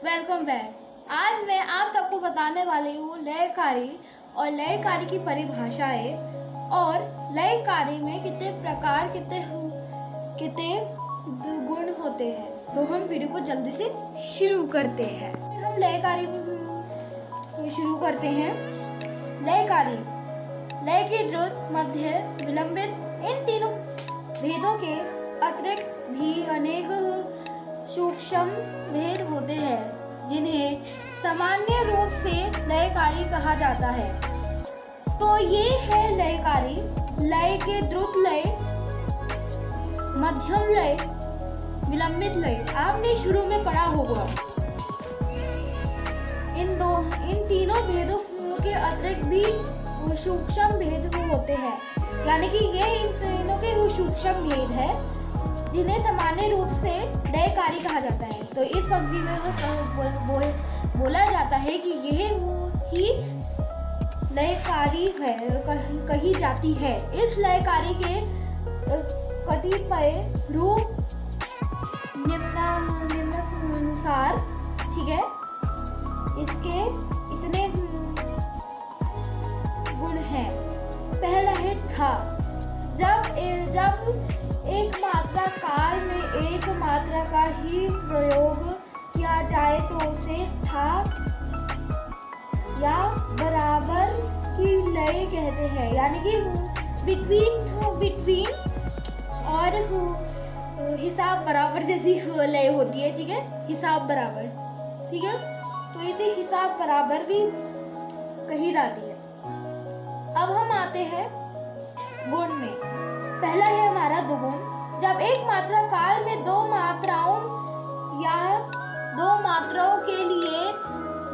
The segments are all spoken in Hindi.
Welcome back. आज मैं आप सबको बताने वाली हूँ लयकारी और लयकारी की परिभाषाएं और लयकारी में कितने प्रकार कितने गुण होते हैं। तो हम वीडियो को जल्दी से शुरू करते हैं। हम लयकारी शुरू करते हैं। लयकारी, लय की द्रुत, मध्य, विलंबित, इन तीनों भेदों के अतिरिक्त भी अनेक सूक्ष्म भेद होते हैं जिन्हें सामान्य रूप से लयकारी कहा जाता है। तो ये है लयकारी। लय के द्रुत लय, मध्यम लय, विलंबित लय आपने शुरू में पढ़ा होगा। इन तीनों भेदों के अतिरिक्त भी सूक्ष्म भेद होते हैं, यानी कि ये इन तीनों के सूक्ष्म भेद है जिन्हें सामान्य रूप से लयकारी कहा जाता है। तो इस पंक्ति में बोला जाता है कि यह ही लयकारी है कही जाती है। इस लयकारी के कतिपय रूप निम्नानुसार, ठीक है। इसके इतने गुण हैं। पहला है ठा। जब एक मात्रा काल में एक मात्रा का ही प्रयोग किया जाए तो उसे ठा या बराबर की लय कहते हैं, यानी कि बिटवीन और हिसाब बराबर जैसी लय होती है, ठीक है। हिसाब बराबर, ठीक है। तो इसे हिसाब बराबर भी कही जाती है। अब हम आते हैं गुण में। पहला है हमारा दुगुण। जब एक मात्रा काल में दो मात्राओं या दो मात्राओं के लिए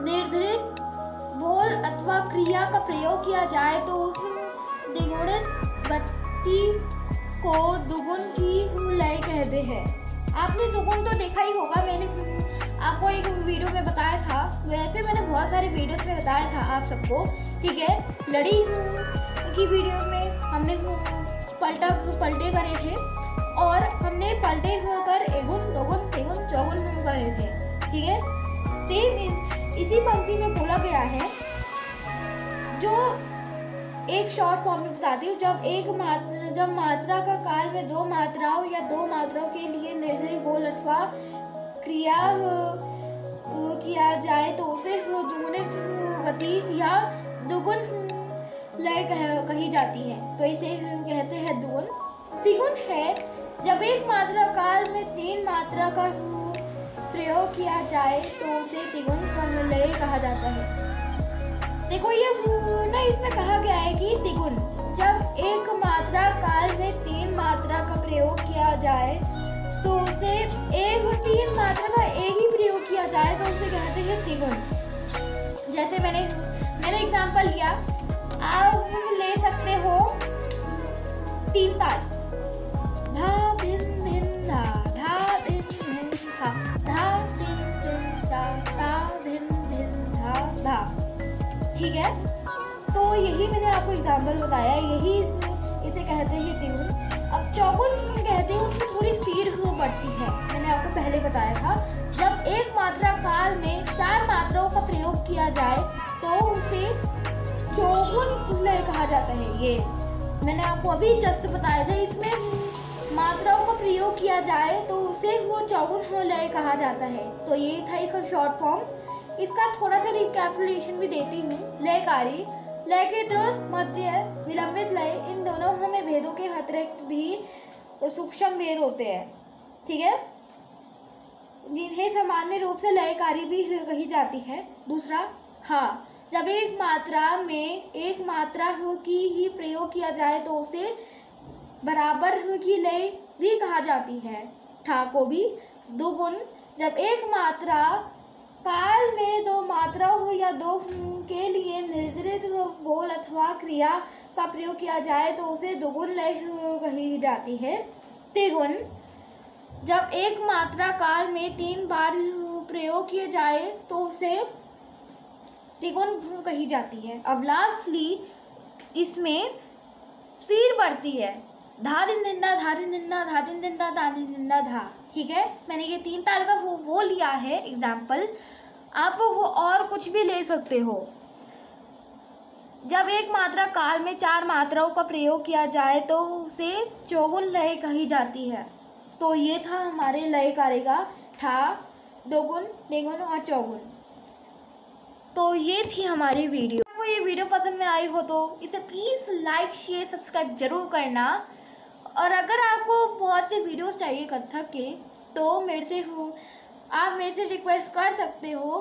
निर्धारित बोल अथवा क्रिया का प्रयोग किया जाए तो उस द्विगुणित गति को दुगुण की लय कहते हैं। आपने दुगुण तो देखा ही होगा, मैंने आपको एक वीडियो में बताया था। वैसे मैंने बहुत सारे वीडियोस में बताया था आप सबको, ठीक है। लड़ी की वीडियो में हमने पलटे करे थे और हमने पलटे पर एगुण, दोगुण, तेगुण, चौगुण करे थे, ठीक है। सेम इसी पंक्ति में बोला गया है, जो एक शॉर्ट फॉर्म में बताती हूँ। जब मात्रा का काल में दो मात्राओं या दो मात्राओं के लिए निर्धारित बोल अथवा क्रिया किया जाए तो उसे दुगुणित गति या दुगुण लय कही जाती है। तो इसे कहते हैं दुगुण। तिगुण है जब एक मात्रा काल में तीन मात्रा का प्रयोग किया जाए तो उसे तिगुण लय कहा जाता है। देखो ये ना, इसमें कहा गया है कि तिगुण जब एक मात्रा काल में तीन मात्रा का प्रयोग किया जाए तो उसे तीन मात्रा का एक ही प्रयोग किया जाए तो उसे कहते हैं तिगुण। जैसे मैंने एग्जांपल लिया, आप ले सकते हो तीन ताल, धा धिन धिन धा, धा धिन धिन धा, धा धिन धिन धा, धा धिन धिन धा, धा, ठीक है। तो यही मैंने आपको एग्जांपल बताया, यही इसे कहते हैं तिगुण। अब चौगुण कहते हैं, उसमें थोड़ी स्पीड बढ़ती है, मैंने आपको पहले बताया था। जब एक मात्रा काल में चार मात्राओं का प्रयोग किया जाए तो उसे चौगुण लय कहा जाता है। ये मैंने आपको अभी जस्ट बताया था, इसमें मात्राओं का प्रयोग किया जाए तो उसे वो चौगुण लय कहा जाता है। तो ये था इसका शॉर्ट फॉर्म। इसका थोड़ा सा रिकैपिटुलेशन भी देती हूँ। लयकारी, लय के द्रुत, मध्य, विलंबित लय, इन दोनों हमें भेदों के अतिरिक्त भी सूक्ष्म भेद होते हैं, ठीक है, जिन्हें सामान्य रूप से लयकारी भी कही जाती है। दूसरा, हाँ, जब एक मात्रा में एक मात्रा की ही प्रयोग किया जाए तो उसे बराबर की लय भी कहा जाती है। ठा को भी। दुगुण, जब एक मात्रा काल में दो मात्राओं या दो के लिए निर्धारित बोल अथवा क्रिया का प्रयोग किया जाए तो उसे दुगुण लय कही जाती है। तिगुण, जब एक मात्रा काल में तीन बार प्रयोग किया जाए तो उसे तिगुण कही जाती है। अब लास्टली इसमें स्पीड बढ़ती है, धा दिन दिन धा दिन दिन धा दिन दिन धा दिन दिन धा, ठीक है। मैंने ये तीन ताल का वो लिया है एग्जाम्पल। आप और कुछ भी ले सकते हो। जब एक मात्रा काल में 4 मात्राओं का प्रयोग किया जाए तो उसे चौगुन लय कही जाती है। तो ये था हमारे लय कार्येगा ठा, दोगुन, तेगुन और चौगुन। तो ये थी हमारी वीडियो। आपको ये वीडियो पसंद में आई हो तो इसे प्लीज़ लाइक शेयर सब्सक्राइब जरूर करना। और अगर आपको बहुत से वीडियोस चाहिए कथक के तो आप मेरे से रिक्वेस्ट कर सकते हो।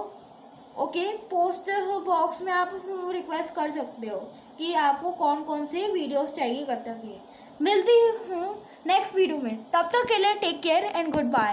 ओके, पोस्ट बॉक्स में आप रिक्वेस्ट कर सकते हो कि आपको कौन कौन से वीडियोस चाहिए कथक के। मिलती हूँ नेक्स्ट वीडियो में, तब तक के लिए take care and good bye.